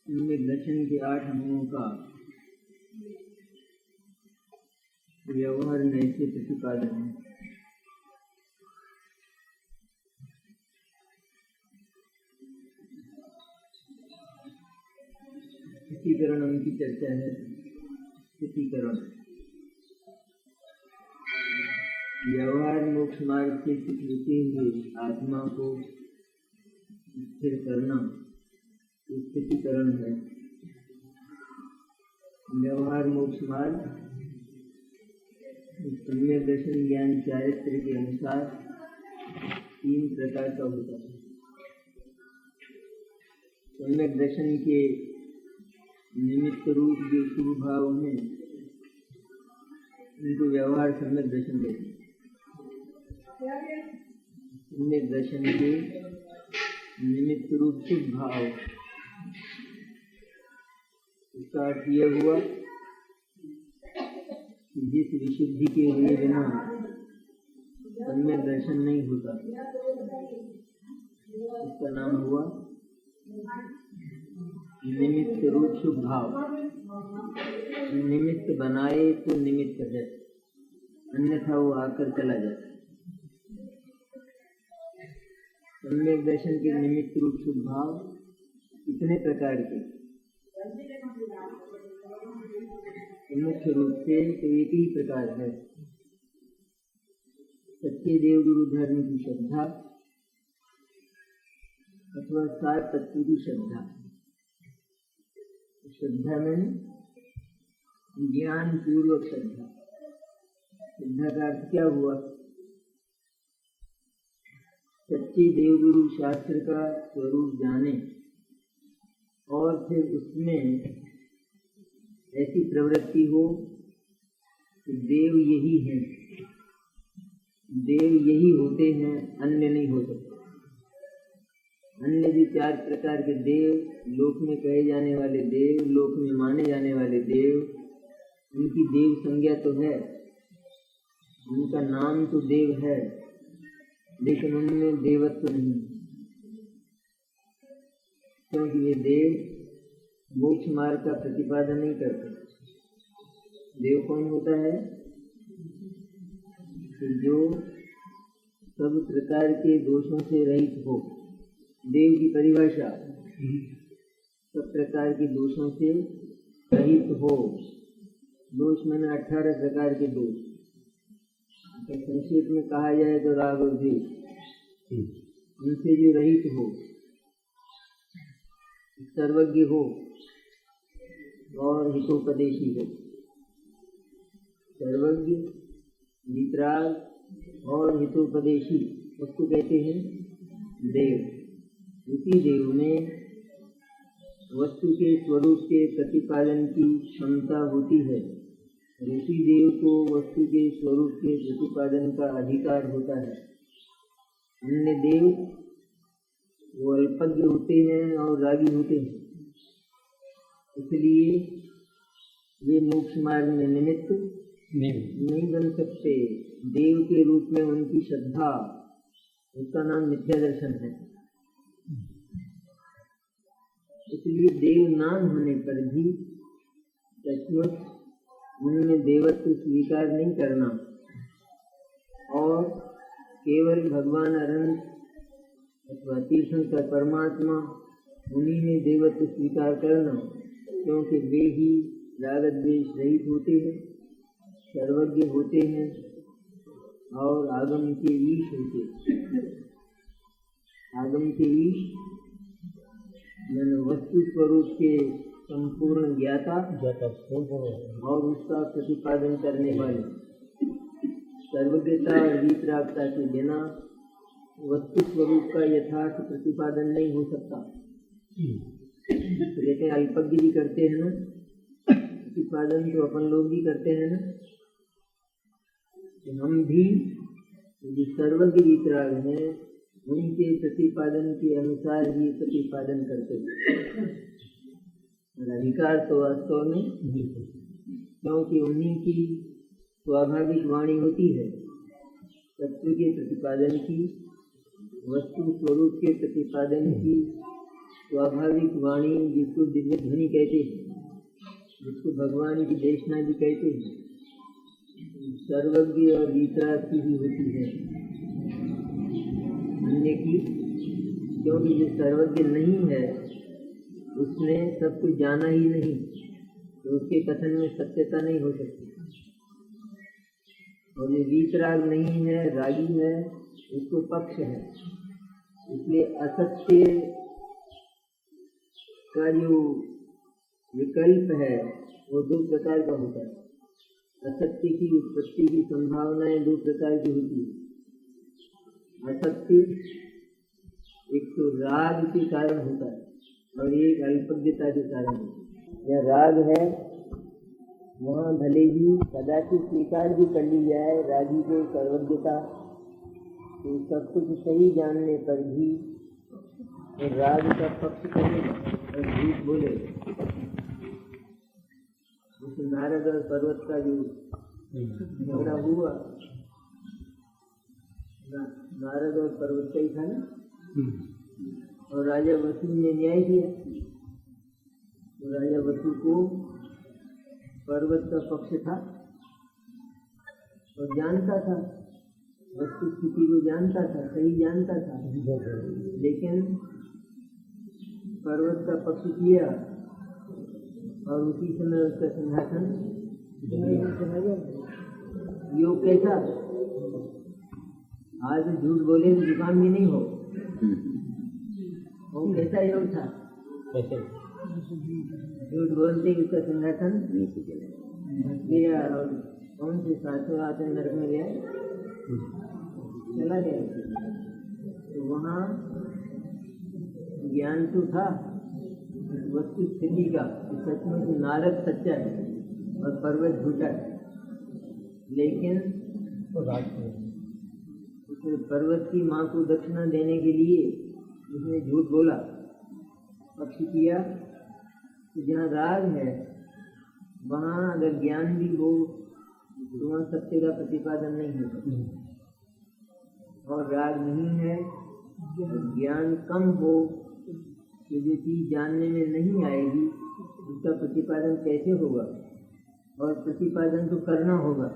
इनमें दर्शन के 8 अंगों का व्यवहार नैसे प्रतिपादन है। स्थितीकरण उनकी चर्चा है। स्थितीकरण व्यवहार मोक्ष मार्ग से कुछ रुके हुए आत्मा को स्थिर करना स्थितीकरण है। व्यवहार मोक्ष मार्ग सम्यक दर्शन ज्ञान चारित्र के अनुसार 3 प्रकार का होता है। सम्यक दर्शन के निमित्त रूप जो शुभ भाव हैं उनको व्यवहार सम्यक दर्शन कहते हैं। सम्यक दर्शन के निमित्त रूप शुभ भाव, इसका अर्थ यह हुआ कि जिस विशुद्धि के हुए बिना सम्यक दर्शन नहीं होता, इसका नाम हुआ निमित्त रूप शुभ भाव। निमित्त बनाए तो निमित्त है, अन्यथा वो आकर चला जाता। सम्यक दर्शन के निमित्त रूप शुभ भाव कितने प्रकार के? मुख्य रूप से तो एक ही प्रकार है, सच्चे देव गुरु धर्म की श्रद्धा अथवा सात तत्व की श्रद्धा। श्रद्धा में ज्ञान पूर्वक श्रद्धा। श्रद्धा का अर्थ क्या हुआ? सच्चे देवगुरु शास्त्र का स्वरूप जाने और फिर उसमें ऐसी प्रवृत्ति हो कि देव यही हैं, देव यही होते हैं, अन्य नहीं हो सकते। अन्य भी 4 प्रकार के देव, लोक में कहे जाने वाले देव, लोक में माने जाने वाले देव, उनकी देव संज्ञा तो है, उनका नाम तो देव है, लेकिन उनमें देवत्व नहीं, क्योंकि वे देव मोक्ष मार्ग का प्रतिपादन नहीं करते। देव कौन होता है? कि जो सब प्रकार के दोषों से रहित हो। देव की परिभाषा सब प्रकार के दोषों से रहित हो। दोष मैंने 18 प्रकार के दोष। संक्षेप में कहा जाए तो राग और द्वेष, उनसे जो रहित हो, सर्वज्ञ हो और हितोपदेशी हो। सर्वज्ञ, वितराग और हितोपदेशी उसको कहते हैं देव। उसी देव में वस्तु के स्वरूप के प्रतिपादन की क्षमता होती है। उसी देव को वस्तु के स्वरूप के प्रतिपादन का अधिकार होता है। अन्य देव वो अल्पज्ञ होते हैं और रागी होते हैं, इसलिए वे मोक्ष मार्ग में निमित्त नहीं बन सकते। देव के रूप में उनकी श्रद्धा, उसका नाम मिथ्या दर्शन है। इसलिए देव नाम होने पर भी सचमुच उनमें देवत्व स्वीकार नहीं करना और केवल भगवान अनंत अथवा तीर्थंकर परमात्मा उन्हीं में देवत्व स्वीकार करना, क्योंकि वे ही राग द्वेष रहित होते हैं, सर्वज्ञ होते हैं और आगम के ईश होते हैं। आगम के ईश मैंने वस्तु स्वरूप के संपूर्ण ज्ञाता और उसका प्रतिपादन करने वाले। सर्वज्ञता और वितरागता के बिना वस्तु स्वरूप का यथार्थ प्रतिपादन नहीं हो सकता। तो कहते हैं अल्पज्ञ भी करते हैं ना प्रतिपादन, तो अपन लोग भी करते हैं ना। तो हम भी जो सर्वज्ञ वितराग हैं उनके प्रतिपादन के अनुसार ही प्रतिपादन करते हैं। अधिकार तो वास्तव में क्योंकि उन्हीं की स्वाभाविक वाणी होती है तत्व के प्रतिपादन की, वस्तु स्वरूप के प्रतिपादन की, स्वाभाविक वाणी जिसको दिव्य ध्वनि कहते हैं, जिसको भगवान की देशना भी कहते हैं, सर्वज्ञ और वीतराग की ही होती है, अन्य की। क्योंकि जो सर्वज्ञ नहीं है उसने सब कुछ जाना ही नहीं, तो उसके कथन में सत्यता नहीं हो सकती। और जो वीतराग नहीं है, रागी है, उसको पक्ष है। इसलिए असत्य का जो विकल्प है वो दो प्रकार का होता है। असत्य की उत्पत्ति की संभावनाएं दो प्रकार की होती है। असत्य एक तो राग के कारण होता है और एक अल्पज्ञता के कारण होता है। यह राग है, वहाँ भले ही कदाचित स्वीकार भी कर ली जाए रागी को सर्वज्ञता, तो सब कुछ सही जानने पर भी राग का पक्ष करेगा और झूठ बोलेगा। उस नारद और पर्वत का जो झगड़ा हुआ, नारद और पर्वत का ही था ना, और राजा वसु ने न्याय किया। तो राजा वसु को पर्वत का पक्ष था और जानता था, वस्तु स्थिति को जानता था, सही जानता था, लेकिन पर्वत का पक्ष किया और उसी समय उसका सिंहासन योग कैसा, आज झूठ बोले तो जुकाम भी नहीं हो, वो कैसा योग था। झूठ बोलते उसका सिंहासन गया और कौन से सातवें आते नरक में गया, चला गया। तो वहाँ ज्ञान तो था वस्तु स्थिति का, सचमुच नारद सच्चा है और पर्वत झूठा है, लेकिन उसने पर्वत की माँ को दक्षिणा देने के लिए उसने झूठ बोला, पक्ष किया। तो जहाँ राग है वहाँ अगर ज्ञान भी हो तो वहाँ सत्य का प्रतिपादन नहीं हो सकता, और राग नहीं है, ज्ञान कम हो तो जो चीज जानने में नहीं आएगी उसका प्रतिपादन कैसे होगा, और प्रतिपादन तो करना होगा,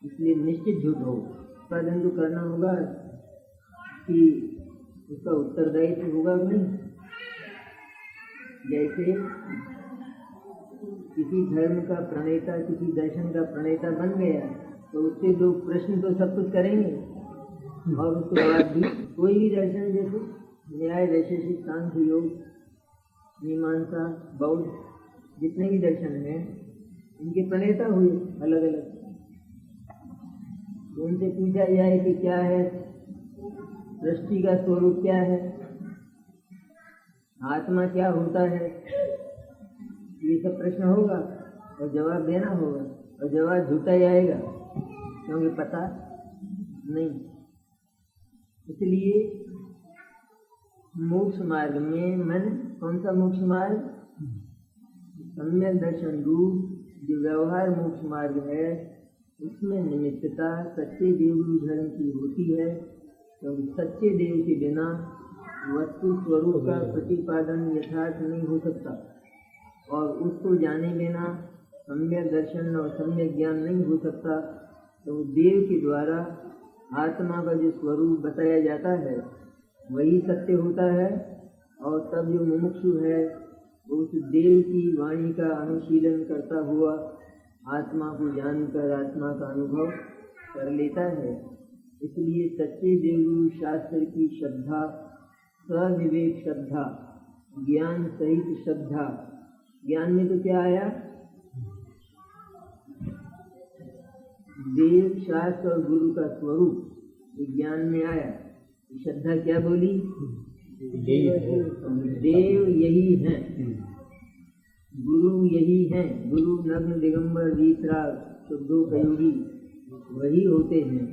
इसलिए निश्चित झूठ हो। प्रतिपादन तो करना होगा कि उसका उत्तरदायित्व होगा कि नहीं। जैसे किसी धर्म का प्रणेता, किसी दर्शन का प्रणेता बन गया तो उससे लोग प्रश्न तो सब कुछ करेंगे, और उसके बाद भी कोई भी दर्शन, जैसे न्याय, वैशेषिक, सांख्य, योग, मीमांसा, बौद्ध, जितने भी दर्शन हैं इनके प्रणेता हुए अलग अलग। उनसे पूछा जाए कि क्या है सृष्टि का स्वरूप, क्या है आत्मा, क्या होता है, ये सब प्रश्न होगा और जवाब देना होगा, और जवाब झूठा ही आएगा क्योंकि पता नहीं। इसलिए मोक्ष मार्ग में, मन कौन सा मोक्ष मार्ग, सम्यक दर्शन रूप जो व्यवहार मोक्ष मार्ग है, उसमें निमित्तता सच्चे देवगुरु धर्म की होती है, क्योंकि सच्चे देव के बिना वस्तु स्वरूप का प्रतिपादन यथार्थ नहीं हो सकता, और उसको जाने बिना सम्यक दर्शन और सम्यक ज्ञान नहीं हो सकता। तो देव के द्वारा आत्मा का जो स्वरूप बताया जाता है वही सत्य होता है, और तब जो मुमुक्षु है वो उस देव की वाणी का अनुशीलन करता हुआ आत्मा को जानकर आत्मा का अनुभव कर लेता है। इसलिए सच्चे देवगुरु शास्त्र की श्रद्धा, सविवेक श्रद्धा, ज्ञान सहित श्रद्धा। ज्ञान में तो क्या आया, देव, शास्त्र और गुरु का स्वरूप ज्ञान में आया। श्रद्धा क्या बोली, देव यही है, गुरु यही है। गुरु नग्न दिगंबर वीतराग शुद्धो कयोगी वही होते हैं।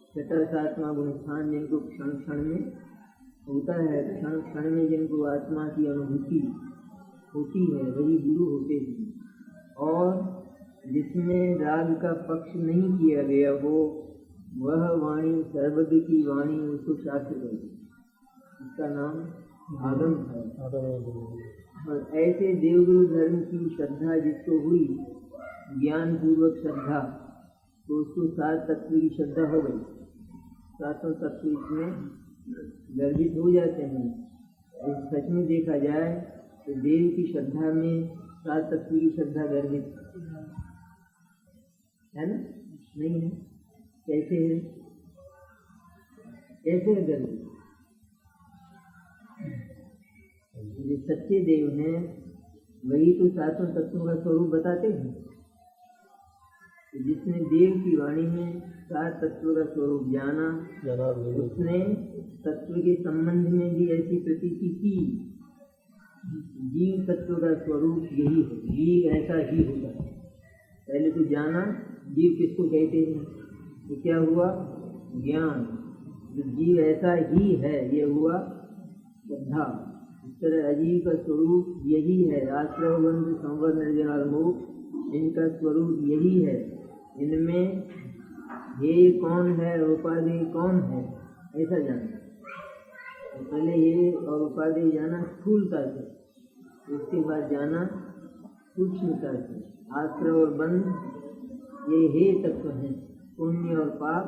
छठा सातवां गुण स्थान जिनको क्षण क्षण में होता है, क्षण क्षण में जिनको आत्मा की अनुभूति होती है वही गुरु होते हैं। और जिसमें राग का पक्ष नहीं किया गया हो वह वाणी सर्वज्ञ की वाणी, उसको शास्त्र कहते हैं। इसका नाम आगम था। और ऐसे देवगुरु धर्म की श्रद्धा जिसको हुई, ज्ञान पूर्वक श्रद्धा, तो उसको 7 तत्व की श्रद्धा हो गई। 7 तत्व इसमें गर्भित हो जाते हैं। सच में देखा जाए तो देव की श्रद्धा में 7 तत्व की श्रद्धा गर्भित है ना? नहीं है? कैसे है? कैसे है गर्भित? जो सच्चे देव हैं वही तो 7 तत्वों का स्वरूप बताते हैं। तो जिसने देव की वाणी में 7 तत्वों का स्वरूप जाना, उसने तत्व के संबंध में भी ऐसी प्रतीति की। जीव तत्व का स्वरूप यही है, जीव ऐसा ही होगा। पहले तो जाना जीव किसको कहते हैं, तो क्या हुआ? ज्ञान। जो जीव ऐसा ही है ये हुआ श्रद्धा। इस तरह अजीव का स्वरूप यही है। आश्रय बंध संवर निर्जन मोक्ष, इनका स्वरूप यही है। इनमें ये कौन है, उपाधि कौन है, ऐसा जाना। तो पहले ये और उपाधि जाना स्थूलता से, उसके बाद जाना सूक्ष्मता से। आश्रय और बंध ये हे तत्व हैं, पुण्य और पाप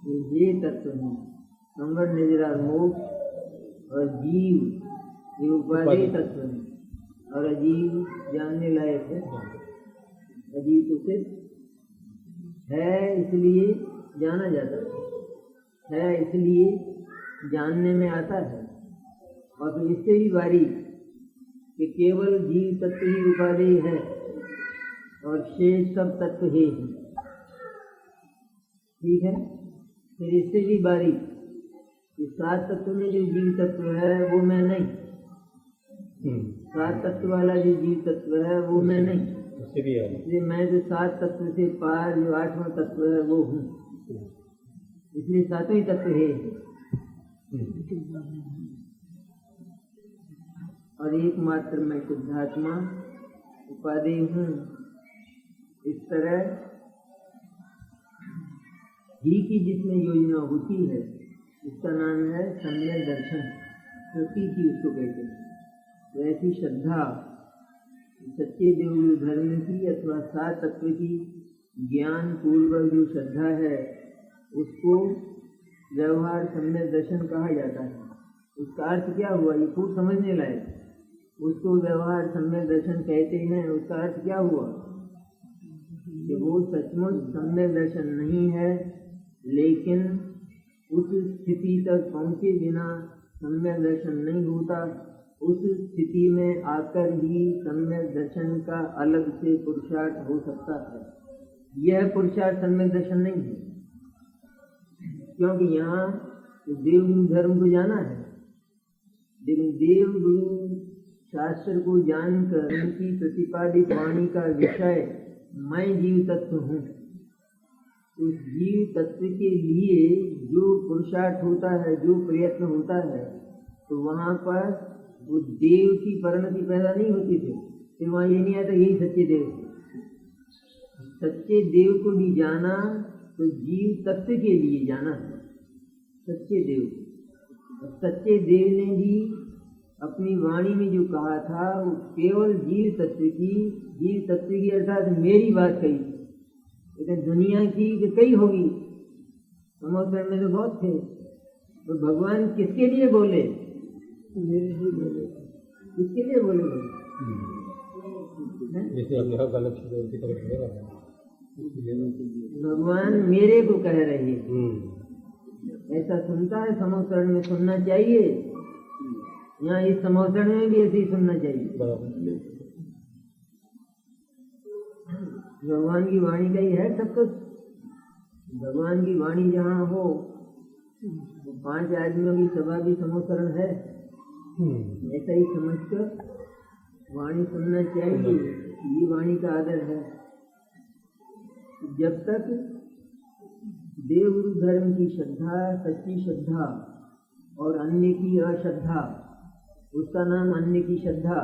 ये हे तत्व हैं। संवर निर्जरा मोक्ष और जीव ये उपाधि तत्व हैं। और अजीब जानने लायक है। अजीब तो सिर्फ है इसलिए जाना जाता है इसलिए जानने में आता है। और फिर इससे भी बारीक कि केवल जीव तत्व ही उपाधि है और शेष सब तत्व ही है। ठीक है? फिर इससे भी बारीक कि 7 तत्व में जो जीव तत्व है वो मैं नहीं, 7 तत्व वाला जो जीव तत्व है वो मैं नहीं, इसलिए मैं जो 7 तत्व से पार जो 8वां तत्व है वो हूँ, इसलिए 7वें तत्व है। और एकमात्र मैं शुद्धात्मा उपाधि हूँ। इस तरह ही की जिसमें योजना होती है उसका नाम है सम्यक दर्शन, प्रतीति उसको कहते हैं। तो ऐसी श्रद्धा सच्चे देवगुरु धर्म की अथवा 7 तत्व की ज्ञान पूर्वक जो श्रद्धा है उसको व्यवहार सम्यक दर्शन कहा जाता है। उसका अर्थ क्या हुआ, ये खूब समझने लायक। उसको व्यवहार सम्यक दर्शन कहते हैं। उसका अर्थ क्या हुआ कि वो सचमुच सम्यक दर्शन नहीं है, लेकिन उस स्थिति तक पहुँचे बिना सम्यक दर्शन नहीं होता। उस स्थिति में आकर ही सम्यक दर्शन का अलग से पुरुषार्थ हो सकता है। यह पुरुषार्थ सम्यक दर्शन नहीं है, क्योंकि यहाँ देवगुरु धर्म को जाना है। लेकिन देवगुरु शास्त्र को जानकर उनकी प्रतिपादित वाणी का विषय मैं जीव तत्व हूँ। उस जीव तत्व के लिए जो पुरुषार्थ होता है, जो प्रयत्न होता है, तो वहाँ पर वो देव की परिणति पैदा नहीं होती थी। फिर वहाँ ये नहीं आता यही सच्चे देव। सच्चे देव को भी जाना तो जीव तत्व के लिए जाना है। सच्चे देव, सच्चे देव ने भी अपनी वाणी में जो कहा था वो केवल जीव तत्व की अर्थात मेरी बात कही। लेकिन दुनिया की कई होगी, समोसर में तो बहुत थे। तो भगवान किसके लिए बोले? मेरे ही बोले। किसके लिए बोले? भगवान मेरे को कह रहे हैं। ऐसा सुनता है समोसरण में, सुनना चाहिए। यहाँ इस समोसरण में भी ऐसे ही सुनना चाहिए। भगवान की वाणी का ही है सब कुछ। भगवान की वाणी जहाँ हो तो 5 आदमियों की सभा भी समोसरण है। ऐसा ही समझकर वाणी सुनना चाहिए। ये वाणी का आदर है। जब तक देवगुरु धर्म की श्रद्धा, सच्ची श्रद्धा और अन्य की अश्रद्धा, उसका नाम अन्य की श्रद्धा,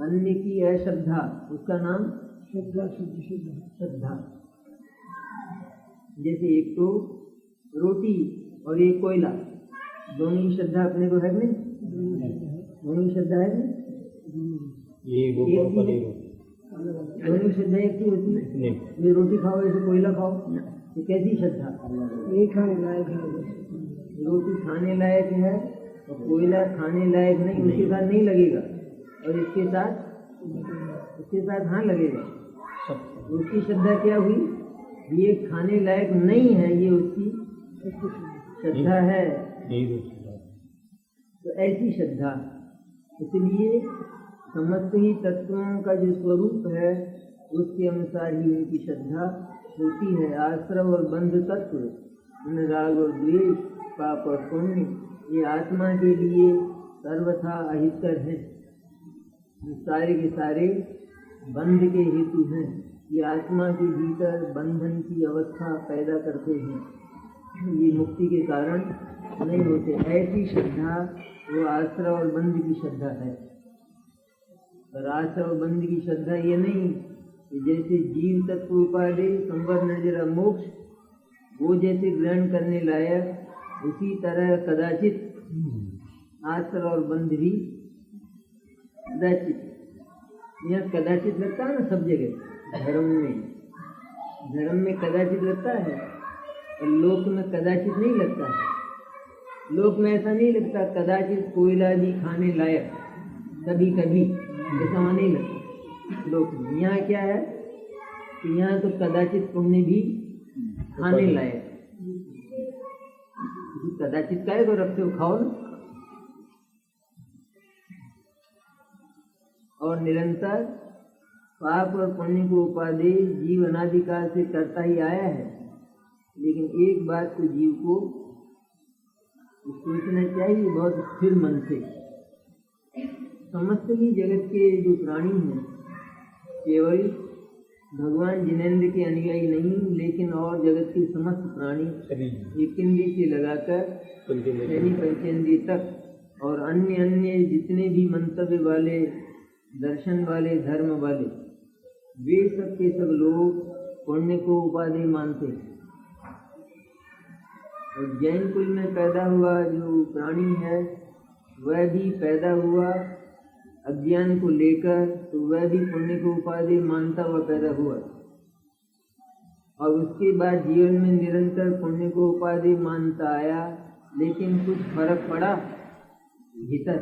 अन्य की अश्रद्धा, उसका नाम श्रद्धा। जैसे एक तो रोटी और एक कोयला, दोनों की श्रद्धा अपने को है कि नहीं? दोनों की श्रद्धा है कि नहीं? दोनों की श्रद्धा एक ही होती है। ये रोटी खाओ ऐसे कोयला खाओ, ये कैसी श्रद्धा? ये खाने लायक है, रोटी खाने लायक है और कोयला खाने लायक नहीं, उसके साथ नहीं लगेगा। और इसके साथ हाँ लगेगा। उसकी श्रद्धा क्या हुई? ये खाने लायक नहीं है, ये उसकी श्रद्धा है। तो ऐसी श्रद्धा, इसलिए समस्त ही तत्वों का जो स्वरूप है उसके अनुसार ही उनकी श्रद्धा होती है। आश्रव और बंध तत्व, राग और द्वेष, पाप और पुण्य, ये आत्मा के लिए सर्वथा अहितकर हैं। सारे के सारे बंध के हेतु हैं। ये आत्मा के भीतर बंधन की अवस्था पैदा करते हैं, ये मुक्ति के कारण नहीं होते। ऐसी श्रद्धा वो आश्रव और बंध की श्रद्धा है। पर आश्रव और बंध की श्रद्धा ये नहीं कि जैसे जीव तत्व उपाधि संवर निर्जरा मोक्ष वो जैसे ग्रहण करने लायक, उसी तरह कदाचित आश्रव और बंध भी कदाचित, यहाँ कदाचित लगता है ना सब जगह, धर्म में कदाचित लगता है और लोक में कदाचित नहीं लगता है। लोक में ऐसा नहीं लगता कदाचित कोयला भी खाने लायक, कभी कभी ऐसा नहीं लगता लोक में। यहाँ क्या है कि यहाँ तो कदाचित पुण्य भी खाने लायक, कदाचित का है तो रखते हो, खाओ ना। और निरंतर पाप और पुण्य को उपादेय जीव अनादिकाल से करता ही आया है। लेकिन एक बात तो जीव को सोचना चाहिए बहुत स्थिर मन से। समस्त ही जगत के जो प्राणी हैं केवल भगवान जिनेंद्र के अनुयायी नहीं, लेकिन और जगत के समस्त प्राणी एक इंद्रिय से लगाकर पंचेंद्रिय तक और अन्य जितने भी मंतव्य वाले, दर्शन वाले, धर्म वाले, वे सब के सब लोग पुण्य को उपादेय मानते हैं। और जैन कुल में पैदा हुआ जो प्राणी है वह भी पैदा हुआ अज्ञान को लेकर, तो वह भी पुण्य को उपादेय मानता हुआ पैदा हुआ। और उसके बाद जीवन में निरंतर पुण्य को उपादेय मानता आया, लेकिन कुछ फर्क पड़ा भीतर,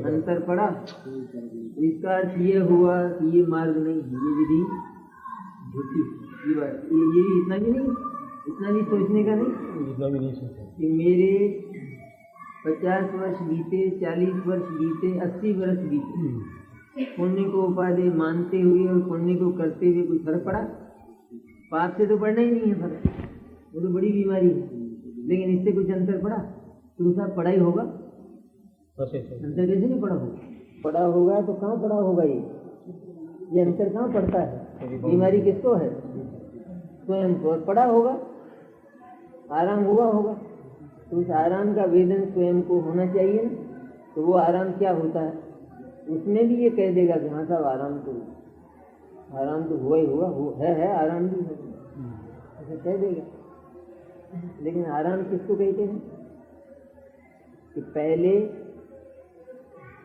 अंतर पड़ा। इसका अर्थ ये हुआ कि ये मार्ग नहीं है, ये विधि झूठी। ये बात ये इतना भी सोचने का नहीं कि मेरे 50 वर्ष बीते, 40 वर्ष बीते, 80 वर्ष बीते, पुण्य को उपादेय मानते हुए और पुण्य को करते हुए कोई फर्क पड़ा? पाप से तो पड़ना ही नहीं है फर्क, वो तो बड़ी बीमारी है। लेकिन इससे कुछ अंतर पड़ा? तो साथ पढ़ा ही होगा, अंतर कैसे नहीं पड़ा होगा? पड़ा होगा तो कहाँ पड़ा होगा? ये अंतर कहाँ पड़ता है? बीमारी किसको है? स्वयं को। पड़ा होगा, आराम हुआ होगा, तो उस आराम का वेदन स्वयं को होना चाहिए ना। तो वो आराम क्या होता है? उसमें भी ये कह देगा कि हाँ साहब आराम तो हुआ ही हुआ, है आराम भी है, ऐसा कह देगा। लेकिन आराम किसको कहते हैं? कि पहले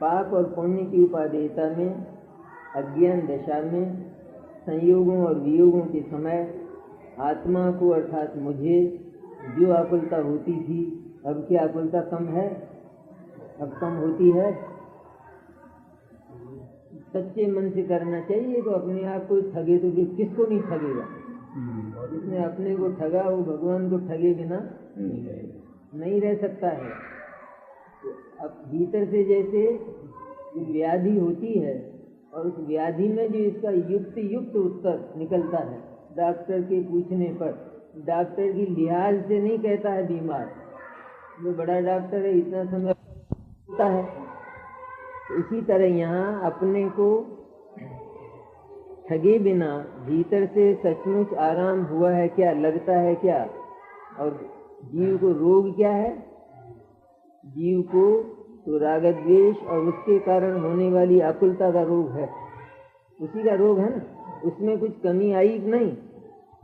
पाप और पुण्य की उपादेयता में, अज्ञान दशा में, संयोगों और वियोगों के समय आत्मा को अर्थात मुझे जो आकुलता होती थी, अब क्या आकुलता कम है? अब कम होती है। सच्चे मन से करना चाहिए। तो अपने आप को ठगे तो किसको नहीं ठगेगा? जिसने अपने को ठगा वो भगवान को ठगे बिना नहीं रह सकता है। तो अब भीतर से जैसे व्याधि होती है और उस व्याधि में जो इसका युक्त उत्तर निकलता है डॉक्टर के पूछने पर, डॉक्टर की लिहाज से नहीं कहता है बीमार, वो बड़ा डॉक्टर है इतना समय होता है। तो इसी तरह यहाँ अपने को ठगे बिना भीतर से सचमुच आराम हुआ है क्या, लगता है क्या? और जीव को रोग क्या है? जीव को तो राग द्वेष और उसके कारण होने वाली आकुलता का रोग है, उसी का रोग है ना। उसमें कुछ कमी आई कि नहीं?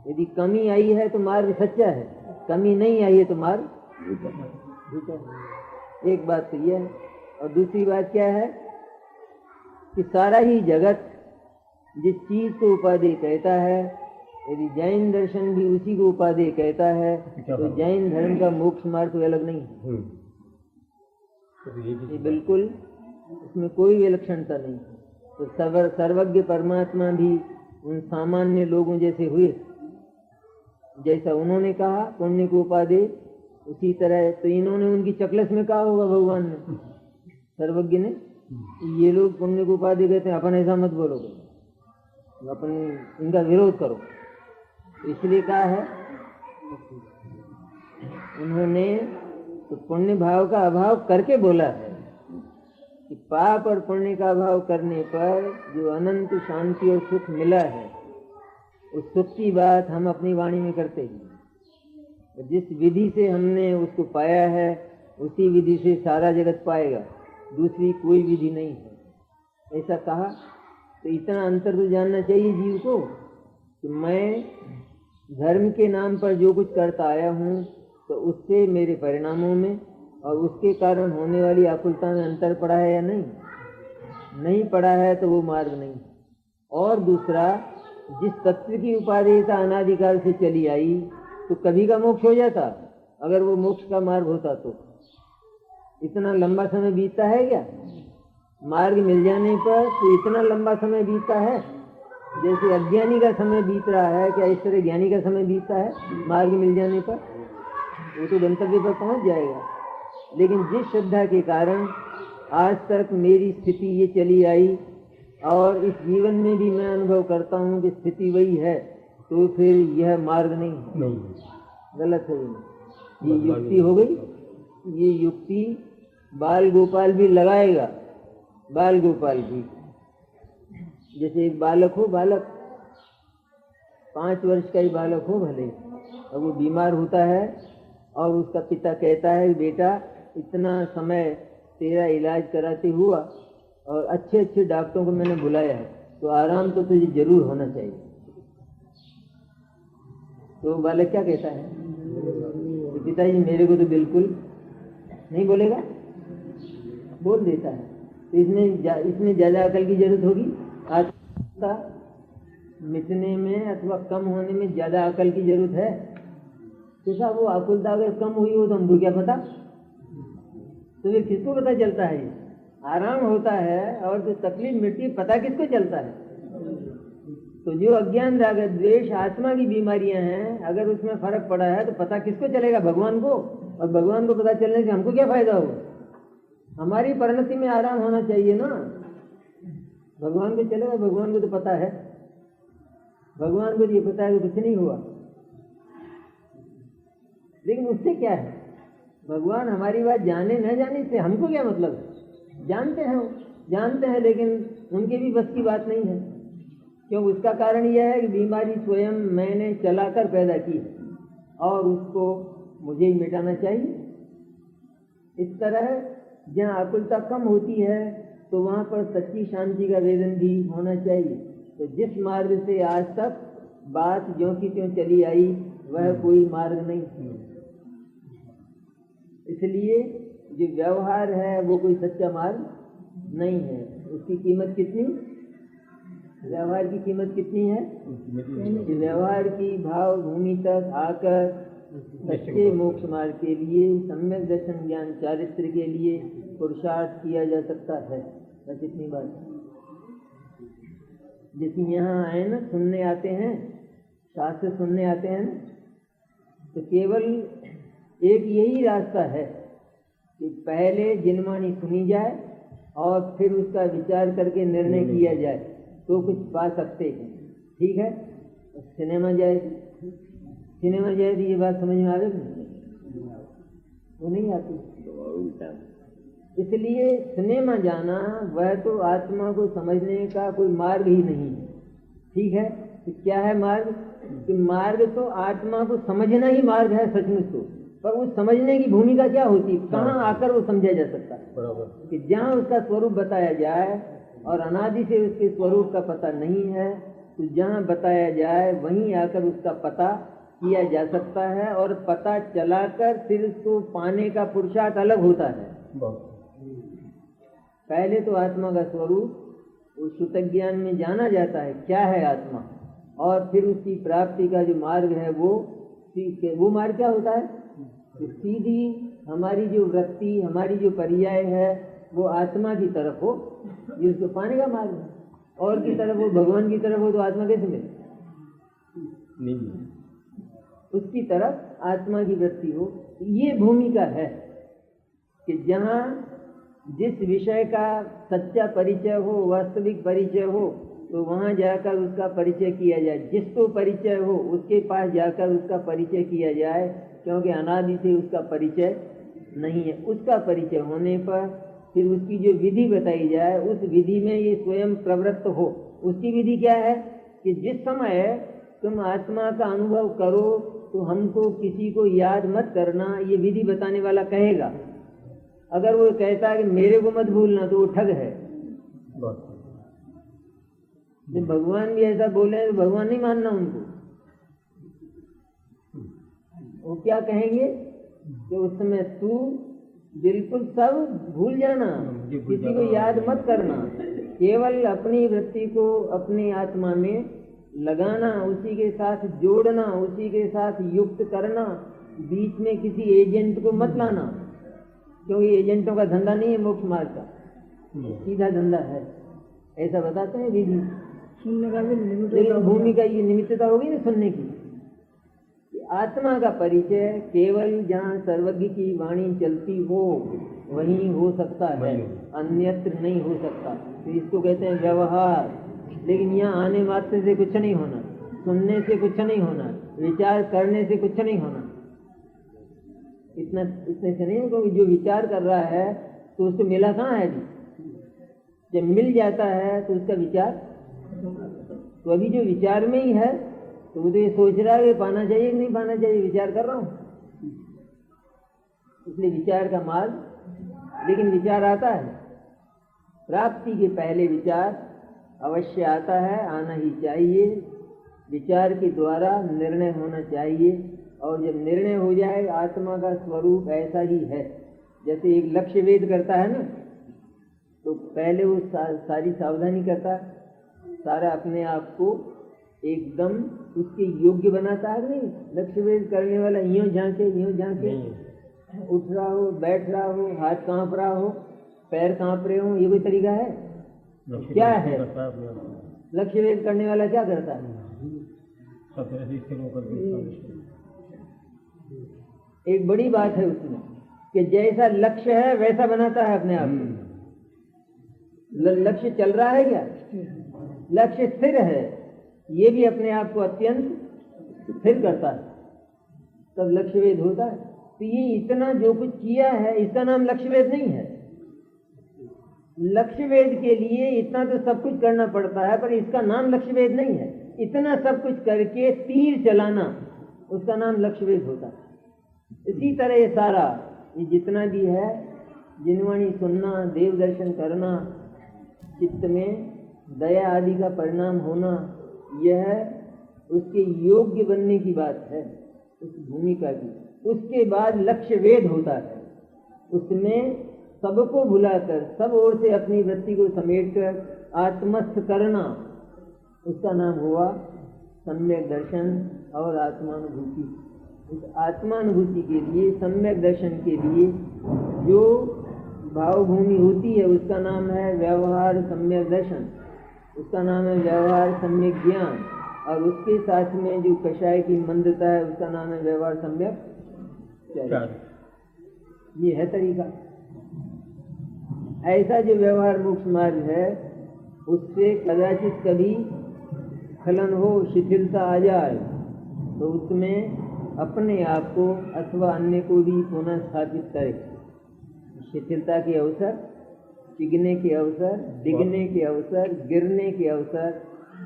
यदि कमी आई है तो मार्ग सच्चा है, कमी नहीं आई है तो मार्ग ठीक है, एक बात तो यह है। और दूसरी बात क्या है कि सारा ही जगत जिस चीज को उपादेय कहता है, यदि जैन दर्शन भी उसी को उपादेय कहता है तो जैन धर्म का मोक्ष मार्ग तो अलग नहीं है। ये बिल्कुल इसमें कोई विलक्षणता नहीं है। तो सर्वज्ञ परमात्मा भी उन सामान्य लोगों जैसे हुए, जैसा उन्होंने कहा पुण्य को उपादेय, उसी तरह तो इन्होंने उनकी चकलस में कहा होगा भगवान ने, सर्वज्ञ ने, ये लोग पुण्य को उपादेय कहते हैं, अपन ऐसा मत बोलो, अपन इनका विरोध करो। इसलिए कहा है उन्होंने तो पुण्य भाव का अभाव करके बोला है कि पाप और पुण्य का अभाव करने पर जो अनंत शांति और सुख मिला है, उस सुख की बात हम अपनी वाणी में करते हैं। जिस विधि से हमने उसको पाया है उसी विधि से सारा जगत पाएगा, दूसरी कोई विधि नहीं है, ऐसा कहा। तो इतना अंतर तो जानना चाहिए जीव को कि मैं धर्म के नाम पर जो कुछ करता आया हूँ तो उससे मेरे परिणामों में और उसके कारण होने वाली आकुलता में अंतर पड़ा है या नहीं, नहीं पड़ा है तो वो मार्ग नहीं। और दूसरा, जिस तत्व की उपादेयता अनादिकाल से चली आई तो कभी का मोक्ष हो जाता, अगर वो मोक्ष का मार्ग होता तो इतना लंबा समय बीतता है क्या? मार्ग मिल जाने पर तो इतना लंबा समय बीतता है जैसे अज्ञानी का समय बीत रहा है, क्या इस तरह ज्ञानी का समय बीतता है? मार्ग मिल जाने पर वो तो गंतव्य पर पहुंच जाएगा। लेकिन जिस श्रद्धा के कारण आज तक मेरी स्थिति ये चली आई और इस जीवन में भी मैं अनुभव करता हूँ कि स्थिति वही है, तो फिर यह मार्ग नहीं है, गलत है। ये युक्ति हो गई, ये युक्ति बाल गोपाल भी लगाएगा, बाल गोपाल भी। जैसे एक बालक हो, बालक 5 वर्ष का ही बालक हो भले, और वो बीमार होता है और उसका पिता कहता है बेटा इतना समय तेरा इलाज कराते हुआ और अच्छे अच्छे डॉक्टरों को मैंने बुलाया है, तो आराम तो तुझे जरूर होना चाहिए। तो बालक क्या कहता है कि पिताजी मेरे को तो बिल्कुल नहीं बोलेगा, बोल देता है। तो इसमें ज्यादा अकल की जरूरत होगी, आज मिटने में अथवा कम होने में ज्यादा अकल की जरूरत है। कैसा वो आकुलता अगर कम हुई हो तो हमको क्या पता, तो ये किसको पता चलता है? आराम होता है और जो तकलीफ मिटती पता किसको चलता है? तो जो अज्ञान राग द्वेष आत्मा की बीमारियां हैं, अगर उसमें फर्क पड़ा है तो पता किसको चलेगा? भगवान को। और भगवान को पता चलने से हमको क्या फायदा होगा? हमारी परिणति में आराम होना चाहिए ना। भगवान को चलेगा, भगवान को तो पता है, भगवान को ये पता है कि कुछ नहीं हुआ। लेकिन उससे क्या है? भगवान हमारी बात जाने न जाने से हमको क्या मतलब है? जानते हैं, वो जानते हैं, लेकिन उनके भी बस की बात नहीं है। क्यों? उसका कारण यह है कि बीमारी स्वयं मैंने चलाकर पैदा की और उसको मुझे ही मिटाना चाहिए। इस तरह जहाँ आकुलता कम होती है तो वहाँ पर सच्ची शांति का वेदन भी होना चाहिए। तो जिस मार्ग से आज तक बात ज्यों की त्यों चली आई वह कोई मार्ग नहीं थी, इसलिए जो व्यवहार है वो कोई सच्चा मार्ग नहीं है। उसकी कीमत कितनी, व्यवहार की कीमत कितनी है? व्यवहार की भाव भूमि तक आकर सच्चे मोक्ष मार्ग के लिए, सम्यक दर्शन ज्ञान चारित्र के लिए पुरुषार्थ किया जा सकता है। बस इतनी बात। जैसे यहाँ आए ना, सुनने आते हैं, शास्त्र सुनने आते हैं, तो केवल एक यही रास्ता है कि पहले जिनवाणी सुनी जाए और फिर उसका विचार करके निर्णय किया जाए तो कुछ पा सकते हैं। ठीक है, सिनेमा जाए, सिनेमा जाए तो ये बात समझ में आ गई? वो नहीं आती। इसलिए सिनेमा जाना वह तो आत्मा को समझने का कोई मार्ग ही नहीं है। ठीक है, तो क्या है मार्ग? कि मार्ग तो आत्मा को समझना ही मार्ग है सचमुच तो, पर उस समझने की भूमिका क्या होती है? कहाँ आकर वो समझा जा सकता है? कि जहाँ उसका स्वरूप बताया जाए और अनादि से उसके स्वरूप का पता नहीं है, तो जहाँ बताया जाए वहीं आकर उसका पता किया जा सकता है और पता चलाकर फिर उसको पाने का पुरुषार्थ अलग होता है। पहले तो आत्मा का स्वरूप उस शुद्ध ज्ञान में जाना जाता है क्या है आत्मा, और फिर उसकी प्राप्ति का जो मार्ग है वो मार्ग क्या होता है कि सीधी हमारी जो वृत्ति, हमारी जो पर्याय है वो आत्मा की तरफ हो, जिसको पाने का मार्ग है। और की तरफ हो, भगवान की तरफ हो तो आत्मा कैसे मिले? उसकी तरफ आत्मा की वृत्ति हो। ये भूमिका है कि जहाँ जिस विषय का सच्चा परिचय हो, वास्तविक परिचय हो, तो वहाँ जाकर उसका परिचय किया जाए। जिसको परिचय हो उसके पास जाकर उसका परिचय किया जाए, क्योंकि अनादि से उसका परिचय नहीं है। उसका परिचय होने पर फिर उसकी जो विधि बताई जाए, उस विधि में ये स्वयं प्रवृत्त हो। उसकी विधि क्या है कि जिस समय तुम आत्मा का अनुभव करो तो हमको किसी को याद मत करना, ये विधि बताने वाला कहेगा। अगर वो कहता है कि मेरे को मत भूलना, तो वो ठग है। जब भगवान भी ऐसा बोले तो भगवान नहीं मानना उनको। वो क्या कहेंगे कि उस समय तू बिल्कुल सब भूल जाना, किसी को याद मत करना, केवल अपनी वृत्ति को अपनी आत्मा में लगाना, उसी के साथ जोड़ना, उसी के साथ युक्त करना, बीच में किसी एजेंट को मत लाना, क्योंकि एजेंटों का धंधा नहीं है मोक्ष मार्ग का, सीधा धंधा है। ऐसा बताते हैं विधि। सुनने का भी लेकिन भूमिका ये निमित्तता होगी ना सुनने की। आत्मा का परिचय केवल जहाँ सर्वज्ञ की वाणी चलती हो वहीं हो सकता है, अन्यत्र नहीं हो सकता। तो इसको कहते हैं व्यवहार। लेकिन यहाँ आने मात्र से कुछ नहीं होना, सुनने से कुछ नहीं होना, विचार करने से कुछ नहीं होना। इतने से नहीं, क्योंकि जो विचार कर रहा है तो उसको मिला कहाँ है अभी? जब मिल जाता है तो उसका विचार, तो अभी जो विचार में ही है तो वो तो ये सोच रहा है कि पाना चाहिए कि नहीं पाना चाहिए, विचार कर रहा हूँ। इसलिए विचार का मार्ग, लेकिन विचार आता है प्राप्ति के पहले, विचार अवश्य आता है, आना ही चाहिए। विचार के द्वारा निर्णय होना चाहिए, और जब निर्णय हो जाए आत्मा का स्वरूप ऐसा ही है। जैसे एक लक्ष्य वेद करता है ना, तो पहले वो सारी सावधानी करता, सारा अपने आप को एकदम उसके योग्य बनाता है। नहीं, लक्ष्य वेद करने वाला यूं झांके उठ रहा हो, बैठ रहा हो, हाथ कांप रहा हो, पैर कांप रहे हो, ये कोई तरीका है? क्या है? लक्ष्य वेद करने वाला क्या करता है? एक बड़ी बात है उसमें कि जैसा लक्ष्य है वैसा बनाता है अपने आप को। लक्ष्य चल रहा है क्या? लक्ष्य स्थिर है, ये भी अपने आप को अत्यंत स्थिर करता है, तब लक्ष्य वेद होता है। तो ये इतना जो कुछ किया है इसका नाम लक्ष्य वेद नहीं है। लक्ष्य वेद के लिए इतना तो सब कुछ करना पड़ता है, पर इसका नाम लक्ष्य वेद नहीं है। इतना सब कुछ करके तीर चलाना, उसका नाम लक्ष्य वेद होता है। इसी तरह ये सारा, ये जितना भी है, जिनवाणी सुनना, देव दर्शन करना, चित्त में दया आदि का परिणाम होना, यह उसके योग्य बनने की बात है, उस भूमिका की। उसके बाद लक्ष्य वेद होता है, उसमें सबको भुलाकर, सब ओर से अपनी वृत्ति को समेटकर आत्मस्थ करना, उसका नाम हुआ सम्यक दर्शन और आत्मानुभूति। उस आत्मानुभूति के लिए, सम्यक दर्शन के लिए जो भावभूमि होती है उसका नाम है व्यवहार सम्यक दर्शन, उसका नाम है व्यवहार सम्यक ज्ञान, और उसके साथ में जो कषाय की मंदता है उसका नाम है व्यवहार सम्यक चर्चा। ये है तरीका। ऐसा जो व्यवहार मोक्ष मार्ग है उससे कदाचित कभी स्खलन हो, शिथिलता आ जाए, तो उसमें अपने आप को अथवा अन्य को भी पुनः स्थापित करे। शिथिलता के अवसर, चिगने के अवसर, डिगने के अवसर, गिरने के अवसर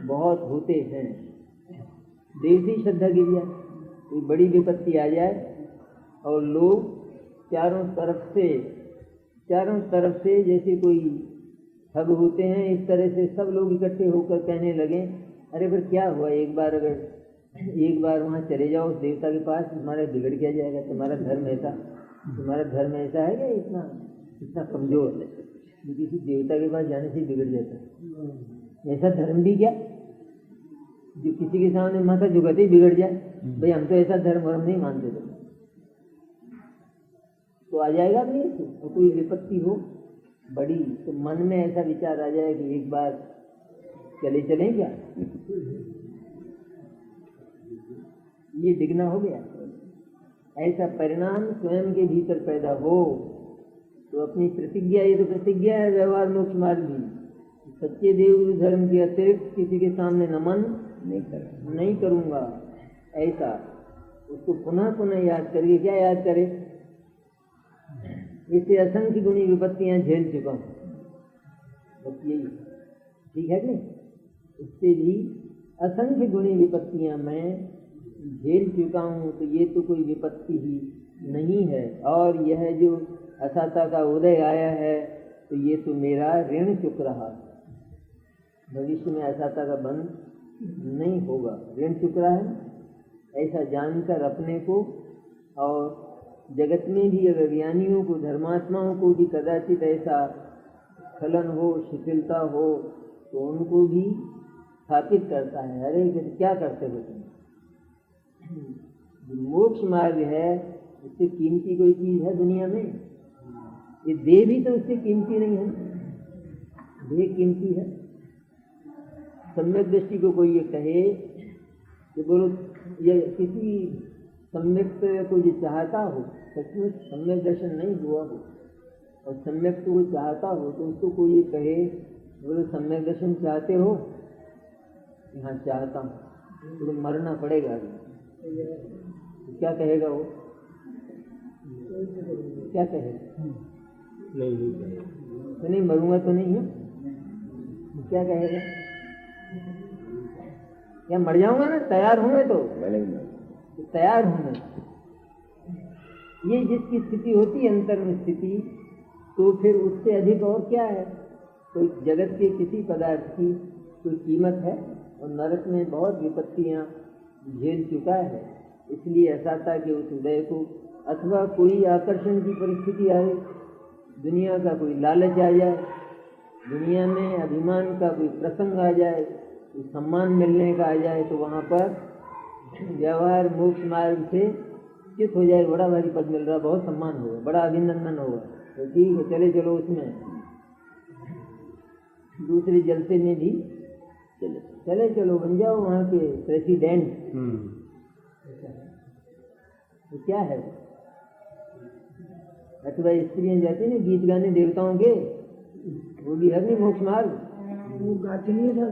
बहुत होते हैं। देसी श्रद्धा गिर जाए, कोई बड़ी विपत्ति आ जाए और लोग चारों तरफ से जैसे कोई ठग होते हैं, इस तरह से सब लोग इकट्ठे होकर कहने लगे, अरे फिर क्या हुआ, एक बार अगर एक बार वहाँ चले जाओ उस देवता के पास, तुम्हारा बिगड़ क्या जाएगा? तुम्हारा धर्म ऐसा है क्या इतना कमजोर? किसी देवता के पास जाने से बिगड़ जाता है। ऐसा धर्म भी क्या जो किसी के सामने माथा झुकाते ही बिगड़ जाए? भाई हम तो ऐसा धर्म नहीं मानते थे। तो आ जाएगा नहीं तो कोई विपत्ति हो बड़ी तो मन में ऐसा विचार आ जाए कि एक बार चले क्या, ये डिगना हो गया। ऐसा परिणाम स्वयं के भीतर पैदा हो तो अपनी प्रतिज्ञा, ये तो प्रतिज्ञा है व्यवहार मोक्ष मार्ग भी, सच्चे देव धर्म के अतिरिक्त किसी के सामने नमन नहीं करूंगा। ऐसा उसको पुनः पुनः याद करके, क्या याद करे? इससे असंख्य गुणी विपत्तियां झेल चुका हूँ, बस यही ठीक है कि नहीं? इससे भी असंख्य गुणी विपत्तियां मैं झेल चुका हूँ, तो ये तो कोई विपत्ति ही नहीं है। और यह जो असाता का उदय आया है तो ये तो मेरा ऋण चुक रहा है। भविष्य में असाता का बंद नहीं होगा, ऋण चुक रहा है। ऐसा जानकर अपने को और जगत में भी अगर ज्ञानियों को, धर्मात्माओं को भी कदाचित ऐसा स्खलन हो, शिथिलता हो तो उनको भी स्थापित करता है। अरे क्या करते हो तुम? मोक्ष मार्ग है, उससे कीमती कोई चीज है दुनिया में? ये देह भी तो उससे कीमती नहीं है, देह कीमती है। सम्यक दृष्टि को कोई ये कहे कि बोलो, ये किसी सम्यक को जो चाहता हो, सचमुच सम्यक दर्शन नहीं हुआ हो और सम्यक को चाहता हो तो उसको कोई ये कहे, बोलो सम्यक दर्शन चाहते हो? हाँ चाहता हूँ, तो मरना पड़ेगा। तो क्या कहेगा वो? क्या कहेगा? नहीं मरूंगा तो नहीं है, क्या कहेगा? क्या मर जाऊंगा ना? तैयार हूँ मैं तो तैयार हूँ मैं। ये जिसकी स्थिति होती है अंतर में स्थिति, तो फिर उससे अधिक और क्या है? तो जगत के किसी पदार्थ की कोई कीमत है? और नरक में बहुत विपत्तियां झेल चुका है, इसलिए ऐसा था कि उस उदय को, अथवा कोई आकर्षण की परिस्थिति आए, दुनिया का कोई लालच आ जाए, दुनिया में अभिमान का कोई प्रसंग आ जाए, कोई सम्मान मिलने का आ जाए, तो वहाँ पर व्यवहार मोक्ष मार्ग से चित हो जाए, बड़ा भारी पद मिल रहा, बहुत सम्मान होगा, बड़ा अभिनंदन होगा, तो ठीक है चले चलो उसमें, दूसरे जलसे में भी चले चलो, बन जाओ वहाँ के प्रेसिडेंट। तो क्या है? अथवा स्त्रियाँ जाती ना गीत गाने देवताओं के, वो भी है नहीं मोक्ष मार्ग, वो गाती नहीं था,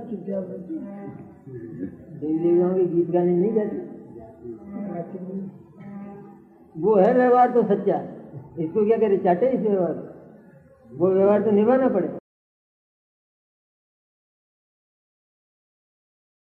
देवी देवताओं के गीत गाने नहीं जाती, वो है व्यवहार तो सच्चा। इसको क्या करे, चाटे इस व्यवहार, वो व्यवहार तो निभाना पड़े।